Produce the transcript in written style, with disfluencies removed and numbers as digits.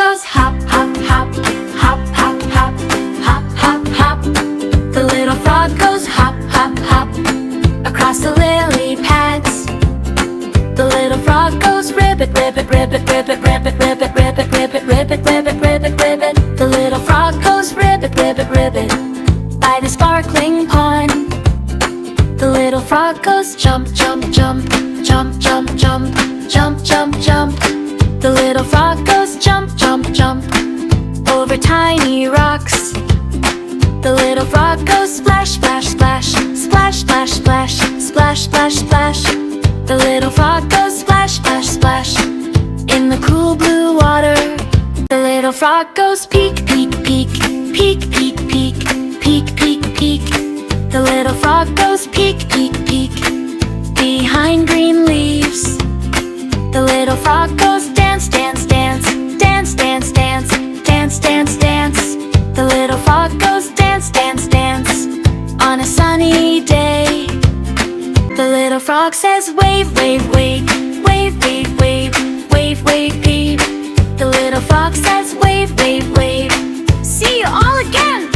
goes hop, hop, hop, hop, hop, hop, hop, hop, hop. The little frog goes hop, hop, hop across the lily pads. The little frog goes ribbit, ribbit, ribbit, ribbit, ribbit, ribbit, ribbit, ribbit, ribbit, ribbit, ribbit, ribbit. The little frog goes ribbit, ribbit, ribbit by the sparkling pond. The little frog goes jump, jump, jump, jump, jump, jump, jump, jump, jump. The little frog goes jump, jump, jump over tiny rocks. The little frog goes splash, splash, splash, splash, splash, splash, splash, splash, splash. The little frog goes splash, splash, splash in the cool blue water. The little frog goes peek, peek, peek, peek, peek, peek, peek, peek, peek. The little frog goes peek, peek, peek behind green leaves. The little frog goes dance, dance, dance, dance, dance, dance, dance, dance, dance. The little frog goes dance, dance, dance on a sunny day. The little frog says wave, wave, wave, wave, wave, wave, wave, wave, wave. The little frog says wave, wave, wave. See you all again!